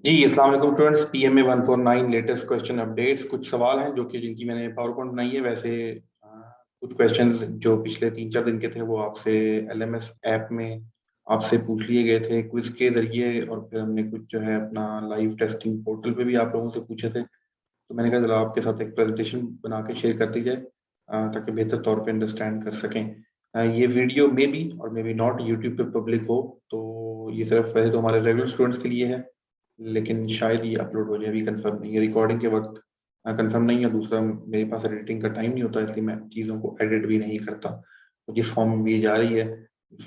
जी अस्सलाम वालेकुम students. PMA 149 latest question updates. कुछ सवाल हैं जो कि जिनकी मैंने पावर पॉइंट बनाई है। वैसे कुछ क्वेश्चंस जो पिछले 3-4 दिन के थे वो आपसे एलएमएस ऐप में आपसे पूछ लिए गए थे क्विज के जरिए, और फिर हमने कुछ जो है अपना लाइव टेस्टिंग पोर्टल पे भी आप लोगों से पूछे थे। तो मैंने कहा चलो आपके साथ एक प्रेजेंटेशन बना के शेयर कर दी जाए, ताकि बेहतर तौर पे अंडरस्टैंड कर सकें। ये वीडियो मे बी और मे बी नॉट यूट्यूब पे पब्लिक हो, तो ये सिर्फ वैसे तो हमारे रेगुलर स्टूडेंट्स के लिए है, लेकिन शायद ये अपलोड हो जाए। अभी कंफर्म नहीं है, रिकॉर्डिंग के वक्त कंफर्म नहीं है। दूसरा, मेरे पास एडिटिंग का टाइम नहीं होता, इसलिए मैं चीज़ों को एडिट भी नहीं करता। तो जिस फॉर्म में भी ये जा रही है,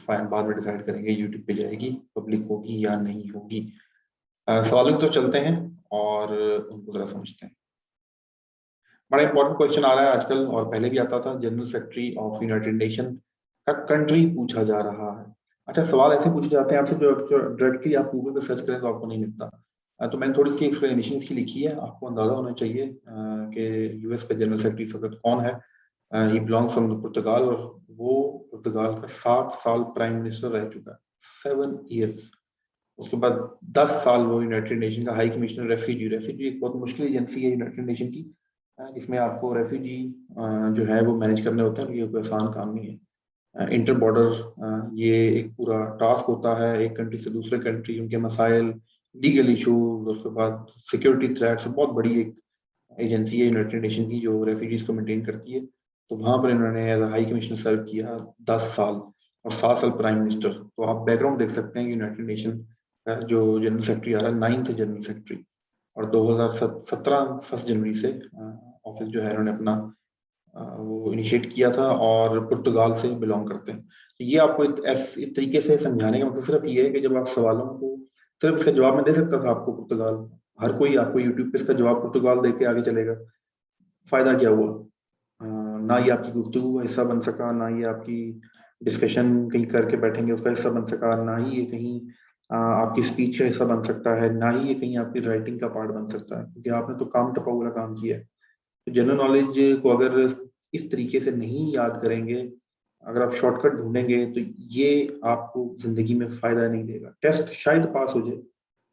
फाइन बाद में डिसाइड करेंगे यूट्यूब पे जाएगी, पब्लिक होगी या नहीं होगी। सवालों की तो चलते हैं और उनको जरा समझते हैं। बड़ा इंपॉर्टेंट क्वेश्चन आ रहा है आजकल, और पहले भी आता था। General secretary of United nation का कंट्री पूछा जा रहा है। अच्छा, सवाल ऐसे पूछे जाते हैं आपसे जो डायरेक्टली आप गूगल पे सर्च करें तो आपको नहीं मिलता। तो मैंने थोड़ी सी एक्सप्लेनेशन इसकी लिखी है, आपको अंदाजा होना चाहिए कि यूएस का जनरल सेक्रेटरी इस वक्त कौन है। ही बिलोंग्स फ्रॉम पुर्तगाल, और वो पुर्तगाल का 7 साल प्राइम मिनिस्टर रह चुका है। 7 ईयर्स। उसके बाद 10 साल वो यूनाइटेड नेशन का हाई कमिश्नर रेफ्यूजी। रेफ्यूजी एक बहुत मुश्किल एजेंसी है यूनाइटेड नेशन की, जिसमें आपको रेफ्यूजी जो है वो मैनेज करने होते हैं। ये कोई आसान काम नहीं है। इंटर बॉर्डर ये एक पूरा टास्क होता है, एक कंट्री से दूसरे कंट्री उनके मसाइल, लीगल इशूज, उसके बाद सिक्योरिटी थ्रेट्स। बहुत बड़ी एक एजेंसी है यूनाइटेड नेशन की जो रेफ्यूजीज को मेंटेन करती है। तो वहां पर इन्होंने एज हाई कमिश्नर सर्व किया 10 साल, और 7 साल प्राइम मिनिस्टर। तो आप बैकग्राउंड देख सकते हैं कि यूनाइटेड नेशन का जो जनरल सेक्रेटरी आ रहा है, 9th जनरल सेक्रेटरी। और 2017 फर्स्ट जनवरी से ऑफिस जो है इन्होंने अपना वो इनिशिएट किया था, और पुर्तगाल से बिलोंग करते हैं। तो ये आपको इस तरीके से समझाने का मतलब सिर्फ ये है कि जब आप सवालों को सिर्फ इसका जवाब मैं दे सकता था आपको पुर्तगाल। हर कोई आपको यूट्यूब पे इसका जवाब पुर्तगाल दे के आगे चलेगा। फायदा क्या हुआ? ना ये आपकी गुफ्तगू का हिस्सा बन सका, ना ये आपकी डिस्कशन कहीं करके बैठेंगे उसका हिस्सा बन सका, ना ही ये कहीं आपकी स्पीच का हिस्सा बन सकता है, ना ही ये कहीं आपकी राइटिंग का पार्ट बन सकता है, क्योंकि आपने तो काम टपा हुआ काम किया है। तो जनरल नॉलेज को अगर इस तरीके से नहीं याद करेंगे, अगर आप शॉर्टकट ढूंढेंगे, तो ये आपको जिंदगी में फायदा नहीं देगा। टेस्ट शायद पास हो जाए,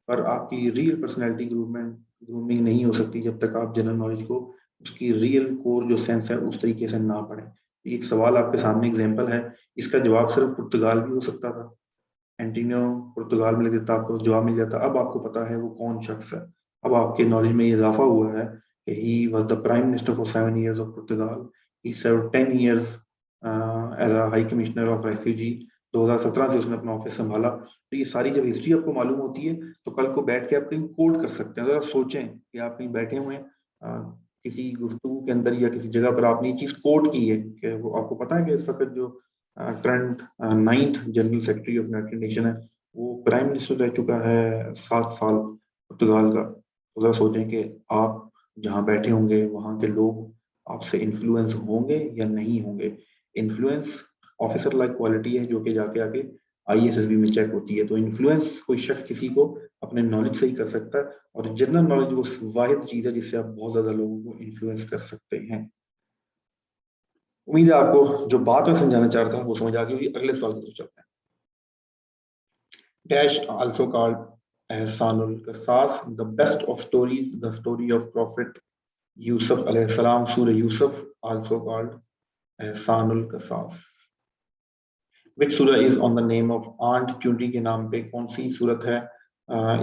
पर आपकी रियल पर्सनैलिटी ग्रूमिंग नहीं हो सकती जब तक आप जनरल नॉलेज को उसकी रियल कोर जो सेंस है उस तरीके से ना पढ़ें। एक सवाल आपके सामने एग्जाम्पल है, इसका जवाब सिर्फ पुर्तगाल भी हो सकता था। एंटीनियो पुर्तगाल में लिख देता, आपको जवाब मिल जाता। अब आपको पता है वो कौन शख्स है। अब आपके नॉलेज में ये इजाफा हुआ है कि he was the prime minister for 7 years of Portugal. He serve 10 years as a high commissioner of refugee. 2017 से उसने अपना ऑफिस संभाला। तो ये सारी जब हिस्ट्री आपको मालूम होती है, तो कल को बैठ के आप कहीं कोड कर सकते हैं। अगर आप सोचें कि आप कहीं बैठे हुए हैं किसी गुफ्तगू के अंदर या किसी जगह पर आपने ये चीज कोड की है कि वो आपको पता है कि इस वक्त जो current 9th general secretary of United nation है, वो प्राइम मिनिस्टर रह चुका है 7 साल पुर्तगाल का। तो जरा सोचें कि आप जहाँ बैठे होंगे वहाँ के लोग आपसे इन्फ्लुएंस होंगे या नहीं होंगे। इन्फ्लुएंस ऑफिसर लाइक क्वालिटी है जो कि जाके आके आईएसएसबी में चेक होती है। तो इन्फ्लुएंस कोई शख्स किसी को अपने नॉलेज से ही कर सकता है, और जनरल नॉलेज वो वाहिद चीज है जिससे आप बहुत ज्यादा लोगों को इन्फ्लुएंस कर सकते हैं। उम्मीद है आपको जो बात मैं समझाना चाह रहा था वो समझ आ गई होगी। अगले सवाल की तरफ चलते हैं। Dash, also called as Sanul Qasas, the best of stories, the story of Prophet Yusuf alayhi salam, Surah Yusuf, also called as Sanul Qasas. Which surah is on the name of Aunt चूंटी के नाम पे कौन सी सूरत है?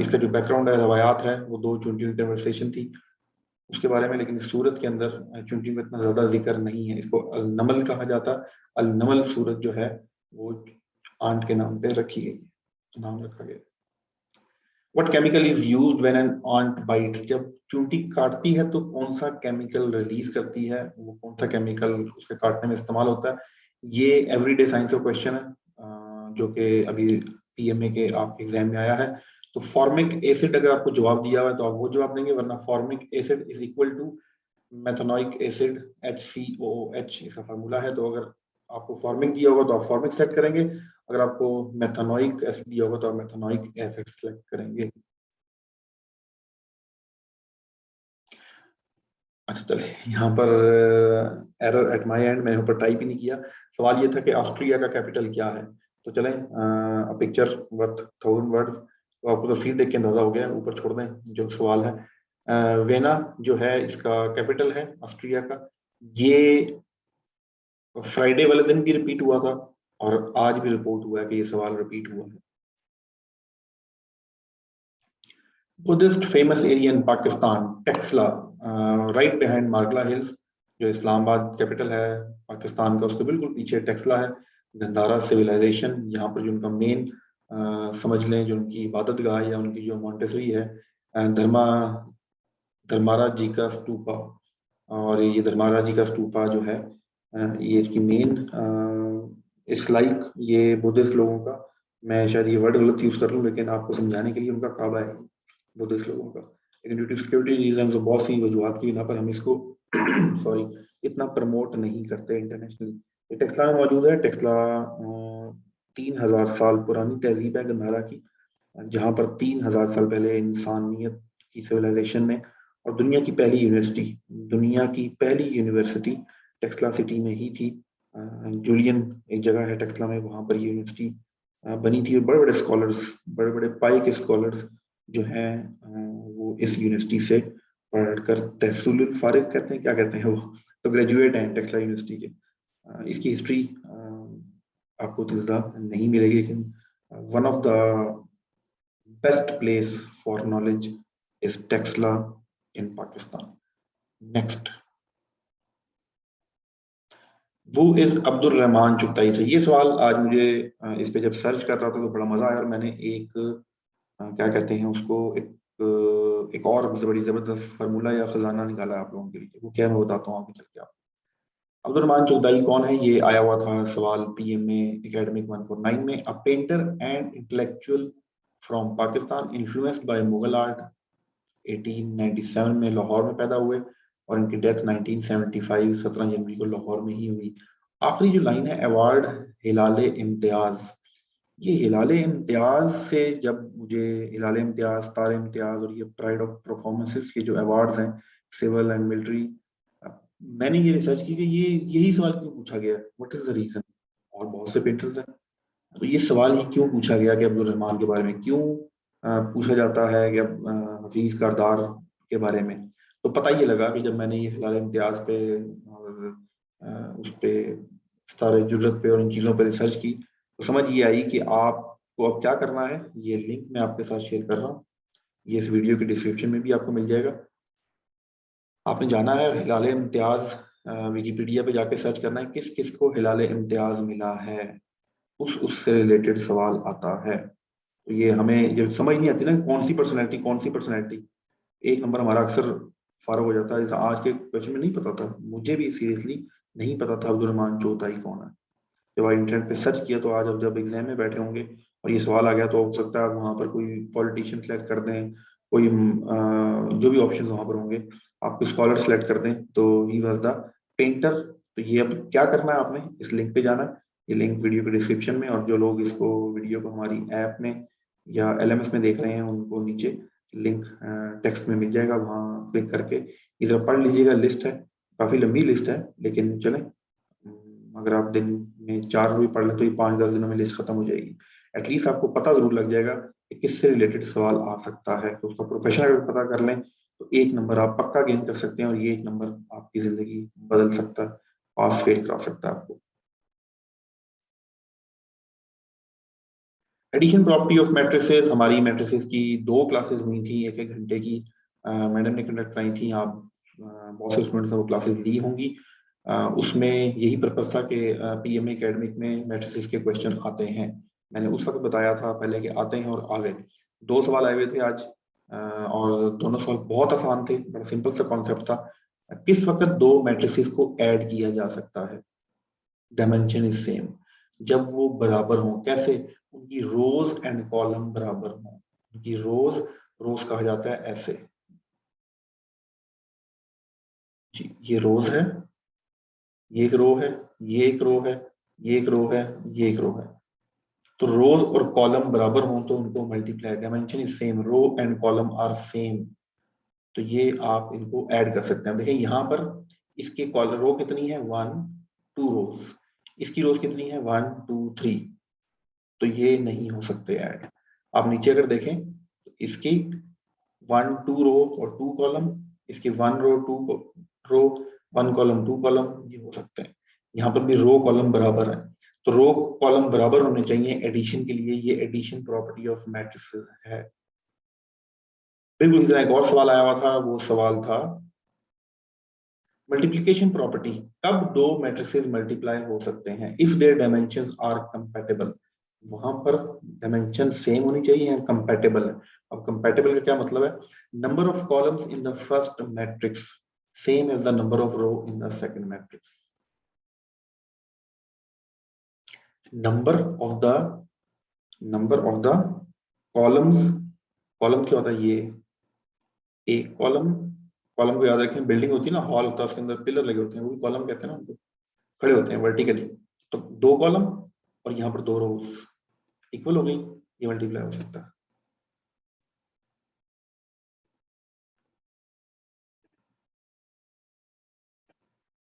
इसका जो background है, रवायात है, वो दो चूंटियों की कन्वर्सेशन थी उसके बारे में। लेकिन इस सूरत के अंदर चूंटी में इतना ज्यादा जिक्र नहीं है। इसको अल नमल कहा जाता। अल नमल सूरत जो है वो आंट के नाम पे रखी गई, नाम रखा गया। What chemical is used when an ant bites? जब चूंटी काटती है तो कौन सा केमिकल रिलीज करती है? वो कौन सा केमिकल उसके काटने में इस्तेमाल होता है? ये एवरीडे साइंस का क्वेश्चन है, जो कि अभी पीएमए के आप एग्जाम में आया है। तो फॉर्मिक एसिड अगर आपको जवाब दिया हुआ है तो आप वो जवाब देंगे, वरना formic acid is equal to methanoic acid HCOOH, इसका फार्मूला है। तो अगर आपको फॉर्मिक दिया होगा तो आप फॉर्मिक सेलेक्ट करेंगे, अगर आपको मेथनोइक एसिड दिया होगा तो आप मेथनोइक एसिड सेलेक्ट करेंगे। अच्छा चले, यहाँ पर एरर एट माय एंड, मैंने ऊपर टाइप ही नहीं किया। सवाल ये था कि ऑस्ट्रिया का कैपिटल क्या है। तो चलें, पिक्चर वर्थ 1000 वर्ड्स। तो आपको तस्वीर देख के अंदाजा हो गया, ऊपर छोड़ दें जो सवाल है। वेना जो है इसका कैपिटल है ऑस्ट्रिया का। ये फ्राइडे वाले दिन भी रिपीट हुआ था और आज भी रिपोर्ट हुआ है कि ये सवाल रिपीट हुआ है। Buddhist famous area in Pakistan, Taxila, right behind Margalla hills, जो इस्लामाबाद कैपिटल है पाकिस्तान का, उसके बिल्कुल पीछे टेक्सला है। गंधारा सिविलाइजेशन, यहाँ पर जो उनका मेन समझ लें जो उनकी इबादत गाह या उनकी जो मॉन्टेसरी है, धर्मारा जी का स्तूपा। और ये धर्मारा जी का स्तूपा जो है ये इसकी मेन इट्स लाइक ये बुद्धिस्ट लोगों का, मैं शायद ये वर्ड गलत यूज कर लूँ लेकिन आपको समझाने के लिए उनका काबा है बुद्धिस्ट लोगों का। लेकिन ड्यू टू सिक्योरिटी रीजन और बहुत सी वजूहत की बिना पर हम इसको सॉरी इतना प्रमोट नहीं करते इंटरनेशनली। ये टेक्सला में मौजूद है। टेक्सला 3000 साल पुरानी तहजीब है गंधारा की, जहाँ पर 3000 साल पहले इंसानियत की सिविलाइजेशन ने, और दुनिया की पहली यूनिवर्सिटी टेक्सला सिटी में ही थी। जूलियन एक जगह है टेक्सला में, वहाँ पर यूनिवर्सिटी बनी थी और बड़े बड़े स्कॉलर्स, बड़े बड़े पाई के स्कॉलर्स जो हैं वो इस यूनिवर्सिटी से पढ़कर तहसील फारिग कहते हैं, क्या कहते हैं वो, तो ग्रेजुएट हैं टेक्सला यूनिवर्सिटी के। इसकी हिस्ट्री आपको तो ज़्यादा नहीं मिलेगी, लेकिन one of the best place for knowledge is Taxila in Pakistan. Next, वो इज अब्दुल रहमान चुगताई से। ये सवाल आज मुझे इस पे जब सर्च कर रहा था तो बड़ा मजा आया और मैंने एक क्या कहते हैं उसको, एक और बड़ी जबरदस्त फार्मूला या खजाना निकाला आप लोगों के लिए। वो क्या मैं बताता हूँ आगे चल के। आप अब्दुल रहमान चौधरी कौन है? ये आया हुआ था सवाल पीएमए एकेडमिक 149 में। A painter and intellectual from Pakistan influenced by Mughal art, 1897 में लाहौर में पैदा हुए और इनकी डेथ 1975 17 जनवरी को लाहौर में ही हुई। आखिरी जो लाइन है, अवार्ड हिलाले इम्तियाज। ये हिलाले इम्तियाज से, जब मुझे हिलाले इम्तियाज, तारे इम्तियाज और ये प्राइड ऑफ परफॉर्मेंसेस के जो अवार्ड्स हैं सिविल एंड मिलिट्री, मैंने ये रिसर्च की कि ये यही सवाल क्यों पूछा गया, व्हाट इज द रीजन। और बहुत से पेंटर्स हैं, तो ये सवाल ही क्यों पूछा गया कि अब्दुल रहमान के बारे में क्यों पूछा जाता है कि हफीज कारदार के बारे में। तो पता ये लगा कि जब मैंने ये हिलाल इम्तियाज पे और उस पे सारे जुर्रत पे और इन चीज़ों पे रिसर्च की, तो समझ ये आई कि आपको अब क्या करना है। ये लिंक मैं आपके साथ शेयर कर रहा हूँ, ये इस वीडियो के डिस्क्रिप्शन में भी आपको मिल जाएगा। आपने जाना है हिलाल इम्तियाज, विकिपीडिया पे जाके सर्च करना है किस किस को हिलाल इम्तियाज मिला है, उससे रिलेटेड सवाल आता है। तो ये हमें जब समझ नहीं आती ना कौन सी पर्सनैलिटी, एक नंबर हमारा अक्सर फारग हो जाता है। जैसे आज के क्वेश्चन में नहीं पता था, मुझे भी सीरियसली नहीं पता था अब्दुल रहमान चौताई कौन है। जब आप इंटरनेट पे सर्च किया तो आज अब जब एग्जाम में बैठे होंगे और ये सवाल आ गया तो हो सकता है वहां पर कोई पॉलिटिशियन सेलेक्ट कर दें, कोई जो भी ऑप्शन वहां पर होंगे आपको स्कॉलर सेलेक्ट कर दें, तो ही वॉज द पेंटर। तो ये अब क्या करना है, आपने इस लिंक पे जाना है, ये लिंक वीडियो के डिस्क्रिप्शन में, और जो लोग इसको वीडियो को हमारी ऐप में या एलएमएस में देख रहे हैं उनको नीचे लिंक टेक्स्ट में मिल जाएगा, वहां क्लिक करके इधर पढ़ लीजिएगा। लिस्ट है, काफी लंबी लिस्ट है, लेकिन चलें अगर आप दिन में 4 भी पढ़ लें तो ये 5-10 दिनों में लिस्ट खत्म हो जाएगी। एटलीस्ट आपको पता जरूर लग जाएगा कि किससे रिलेटेड सवाल आ सकता है। तो उसका प्रोफेशन अगर पता कर लें तो 1 नंबर आप पक्का गेन कर सकते हैं और ये 1 नंबर आपकी जिंदगी बदल सकता है, पास फेल करा सकता है आपको। एडिशन प्रॉपर्टी ऑफ मैट्रिसेस, हमारी मैट्रिसेस की 2 क्लासेस हुई थी 1-1 घंटे की, मैडम ने कंडक्ट कराई थी। आप बहुत से स्टूडेंट्स ने वो क्लासेस ली होंगी। उसमें यही पर्पज था कि पीएमए एकेडमिक में मैट्रिसेस के क्वेश्चन आते हैं। मैंने उस वक्त बताया था पहले कि आते हैं और आ गए। 2 सवाल आए हुए थे आज, और दोनों सवाल बहुत आसान थे, बड़ा सिंपल सा कॉन्सेप्ट था। किस वक्त 2 मैट्रिसेस को ऐड किया जा सकता है? डायमेंशन इज सेम, जब वो बराबर हों। कैसे? उनकी रोज एंड कॉलम बराबर हों। उनकी रोज कहा जाता है ऐसे जी, ये रोज है, ये एक रो है, ये एक रो है, ये एक रो है, ये एक रो है। तो रोज और कॉलम बराबर हों तो उनको multiply, dimension is same, row and column are same. तो ये आप इनको ऐड कर सकते हैं। देखिए यहाँ पर इसके कॉलम रो कितनी है, 1 2 रोज, इसकी रोज कितनी है, 1 2 3। तो ये नहीं हो सकते ऐड। आप नीचे अगर देखें तो इसकी 1 2 रो और 2 कॉलम, इसकी 1 रो 2 रो 1 कॉलम 2 कॉलम, ये हो सकते हैं। यहाँ पर भी रो कॉलम बराबर है, तो रो कॉलम बराबर होने चाहिए एडिशन के लिए, ये एडिशन प्रॉपर्टी ऑफ मैट्रिसेस है। बिल्कुल इधर एक और सवाल आया हुआ था, वो सवाल था मल्टीप्लिकेशन प्रॉपर्टी, कब दो मैट्रिसेस मल्टीप्लाई हो सकते हैं, if their dimensions are compatible. वहां पर डायमेंशन सेम होनी चाहिए या कंपैटिबल है। अब कंपैटिबल का क्या मतलब है, number of columns in the first matrix same as the number of row in the second matrix. Number of the columns, column क्या होता है, ये एक कॉलम, कॉलम को याद रखें, बिल्डिंग होती है ना, हॉल होता है, उसके अंदर पिलर लगे होते हैं, वो भी कॉलम कहते हैं ना उनको, खड़े होते हैं वर्टिकली। तो दो कॉलम और यहाँ पर दो रोज इक्वल हो गई, ये मल्टीप्लाई हो सकता है।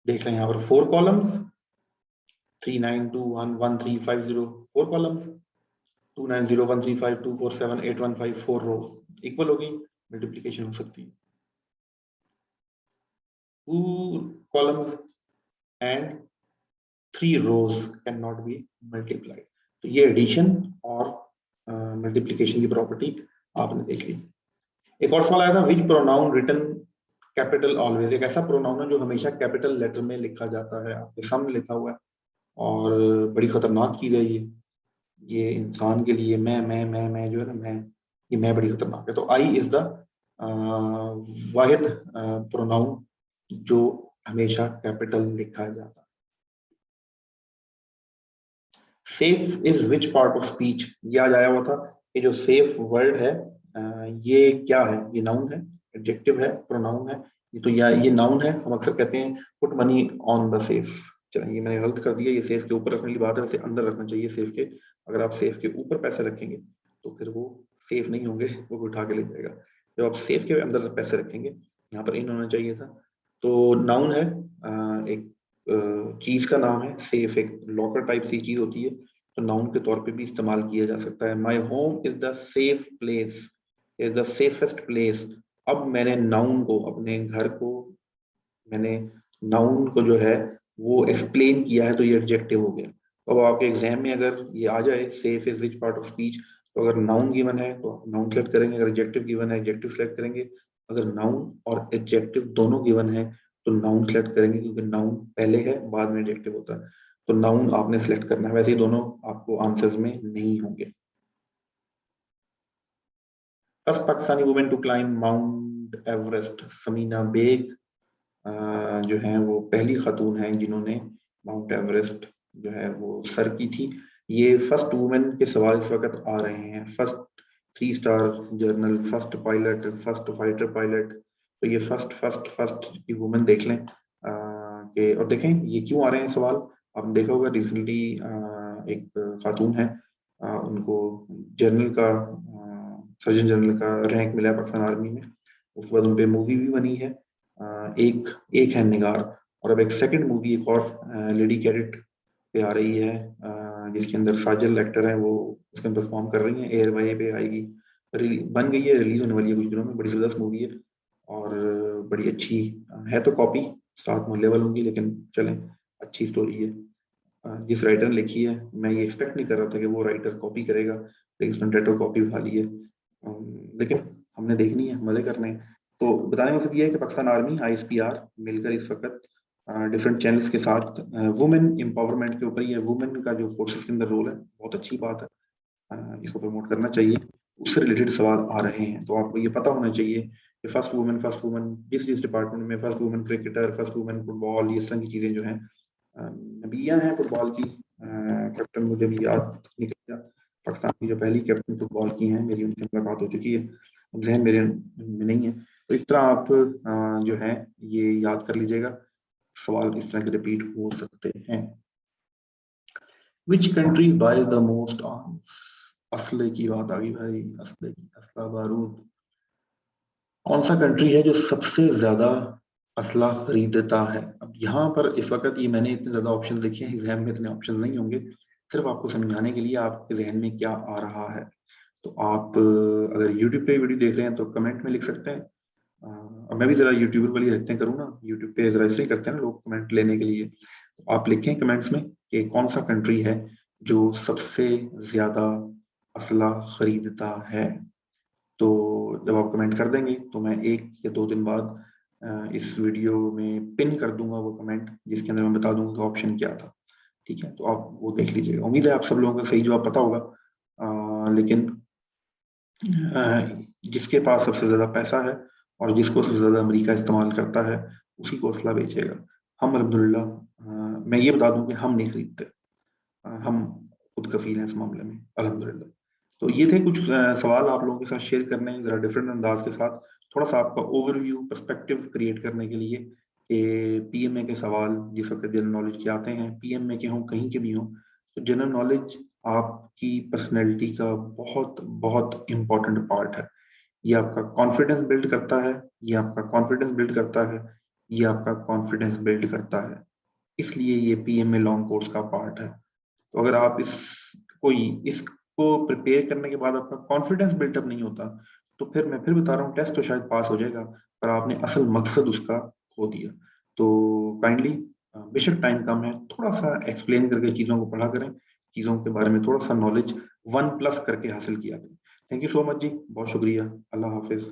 देख रहे हैं यहाँ पर 4 कॉलम्स, 3 9 2 1 1 3 5 0, 4 कॉलम्स, 2 9 0 1 3 5 2 4 7 8 1 5 4 रो इक्वल हो गई, मल्टीप्लीकेशन हो सकती है। 2 columns and 3 rows can not be multiplied. तो ये एडिशन और मल्टीप्लीकेशन की प्रॉपर्टी आपने देख ली। एक और सवाल आया था, विच प्रोनाउन रिटन कैपिटल ऑलवेज, एक ऐसा प्रोनाउन है जो हमेशा कैपिटल लेटर में लिखा जाता है, आपके सामने लिखा हुआ है और बड़ी खतरनाक चीज है ये इंसान के लिए, मैं जो है ना, ये मैं बड़ी खतरनाक है। तो I is the Wahid pronoun जो हमेशा कैपिटल लिखा जाता है। Safe is which part of speech, ये आज आया हुआ था, ये जो सेफ वर्ड है ये क्या है, ये नाउन है, एडजेक्टिव है, प्रोनाउन है, ये तो या ये नाउन है। हम अक्सर कहते हैं put money on the safe, चलो ये मैंने गलत कर दिया, ये सेफ के ऊपर रखने की बात है, वैसे अंदर रखना चाहिए सेफ के। अगर आप सेफ के ऊपर पैसे रखेंगे तो फिर वो सेफ नहीं होंगे, वो उठा के ले जाएगा। जब आप सेफ के अंदर पैसे रखेंगे, यहाँ पर इन होना चाहिए था। तो नाउन है, एक चीज का नाम है, सेफ एक लॉकर टाइप सी चीज होती है, तो नाउन के तौर पे भी इस्तेमाल किया जा सकता है। My home is the safe place, is the safest place. अब मैंने नाउन को, अपने घर को मैंने नाउन को जो है वो एक्सप्लेन किया है, तो ये एडजेक्टिव हो गया। तो अब आपके एग्जाम में अगर ये आ जाए safe is which part of speech, तो अगर नाउन गिवन है तो नाउन सेलेक्ट करेंगे, अगर एडजेक्टिव गिवन है एडजेक्टिव सेलेक्ट करेंगे, अगर नाउन और एडजेक्टिव दोनों गिवन है तो नाउन सेलेक्ट करेंगे, क्योंकि नाउन पहले है बाद में एडजेक्टिव होता है, तो नाउन आपने सेलेक्ट करना है। वैसे ही दोनों आपको आंसर्स में नहीं होंगे। First Pakistani women to climb mount Everest, Samina Baig जो है वो पहली खातून है जिन्होंने माउंट एवरेस्ट जो है वो सर की थी। ये फर्स्ट वुमेन के सवाल इस वक्त आ रहे हैं, first 3 star journal, first pilot, first fighter pilot. तो ये फर्स्ट की वुमेन देख लें कि, और देखें ये क्यों आ रहे हैं सवाल। आपने देखा होगा रिसेंटली एक खातून है, उनको जनरल का सर्जन जनरल का रैंक मिला है पाकिस्तान आर्मी में, उसके बाद उन पे मूवी भी बनी है, एक है निगार। और अब एक सेकंड मूवी एक और लेडी कैडेट पे आ रही है, जिसके अंदर साजिल एक्टर है, वो उसमें परफॉर्म कर रही हैं, एयर वाई पे आएगी, बन गई है, रिलीज होने वाली है कुछ दिनों में, बड़ी जबरदस्त मूवी है और बड़ी अच्छी है। तो कॉपी 7 मोहल्ले वालों की, लेकिन चलें अच्छी स्टोरी है। जिस राइटर ने लिखी है, मैं ये एक्सपेक्ट नहीं कर रहा था कि वो राइटर कॉपी करेगा, लेकिन उसने डायरेक्टर कॉपी उठा ली है। लेकिन हमने देखनी है, मजे करने हैं। तो बताने का मकसद ये है कि पाकिस्तान आर्मी आईएसपीआर मिलकर इस वक्त डिफरेंट चैनल्स के साथ वुमेन एम्पावरमेंट के ऊपर, ये वुमेन का जो फोर्सेस के अंदर रोल है, बहुत अच्छी बात है, इसको प्रमोट करना चाहिए। उससे रिलेटेड सवाल आ रहे हैं, तो आपको ये पता होना चाहिए कि फर्स्ट वुमेन जिस जिस डिपार्टमेंट में, first women cricketer, first women football, ये तरह की चीजें जो हैं, नबिया हैं फुटबॉल की, कैप्टन मुझे भी याद निकल गया, पाकिस्तान की जो पहली कैप्टन फुटबॉल की हैं, मेरी उनसे मुलाकात हो चुकी है, अब जहन मेरे में नहीं है। तो इस तरह आप जो है ये याद कर लीजिएगा, सवाल इस तरह के रिपीट हो सकते हैं। Which country buys the most arms, असले की बात आ गई भाई, असले की, असला बारूद। कौन सा कंट्री है जो सबसे ज्यादा असला खरीदता है। अब यहाँ पर इस वक्त ये मैंने इतने ज्यादा ऑप्शन देखे हैं, एग्जाम में इतने ऑप्शन नहीं होंगे, सिर्फ आपको समझाने के लिए आपके जहन में क्या आ रहा है। तो आप अगर यूट्यूब पे वीडियो देख रहे हैं तो कमेंट में लिख सकते हैं। अब मैं भी जरा यूट्यूबर वाली हरकतें करूँ ना, यूट्यूब पे जरा इसलिए करते हैं ना लोग कमेंट लेने के लिए। तो आप लिखें कमेंट्स में कि कौन सा कंट्री है जो सबसे ज्यादा असला खरीदता है। तो जब आप कमेंट कर देंगे तो मैं 1 या 2 दिन बाद इस वीडियो में पिन कर दूंगा वो कमेंट, जिसके अंदर मैं बता दूंगा ऑप्शन क्या था। ठीक है, तो आप वो देख लीजिएगा। उम्मीद है आप सब लोगों का सही जवाब पता होगा। लेकिन जिसके पास सबसे ज्यादा पैसा है और जिसको सबसे ज्यादा अमेरिका इस्तेमाल करता है, उसी को असला बेचेगा। हम अल्हम्दुलिल्लाह, मैं ये बता दूं कि हम नहीं खरीदते। हम खुद कफील हैं इस मामले में अल्हम्दुलिल्लाह। तो ये थे कुछ सवाल आप लोगों के साथ शेयर करने, जरा डिफरेंट अंदाज के साथ, थोड़ा सा आपका ओवरव्यू पर्सपेक्टिव क्रिएट करने के लिए कि पीएमए के सवाल जिस वक्त जनरल नॉलेज के आते हैं, पीएमए के हों कहीं के भी हों, तो जनरल नॉलेज आपकी पर्सनैलिटी का बहुत बहुत इम्पोर्टेंट पार्ट है। ये आपका कॉन्फिडेंस बिल्ड करता है, ये आपका कॉन्फिडेंस बिल्ड करता है, ये आपका कॉन्फिडेंस बिल्ड करता है। इसलिए ये पीएमए लॉन्ग कोर्स का पार्ट है। तो अगर आप इसको प्रिपेयर करने के बाद आपका कॉन्फिडेंस बिल्टअप नहीं होता, तो फिर मैं फिर बता रहा हूँ टेस्ट तो शायद पास हो जाएगा, पर आपने असल मकसद उसका खो दिया। तो काइंडली, बेशक टाइम कम है, थोड़ा सा एक्सप्लेन करके चीज़ों को पढ़ा करें, चीज़ों के बारे में थोड़ा सा नॉलेज 1+ करके हासिल किया करें। थैंक यू सो मच जी, बहुत शुक्रिया। अल्लाह हाफिज।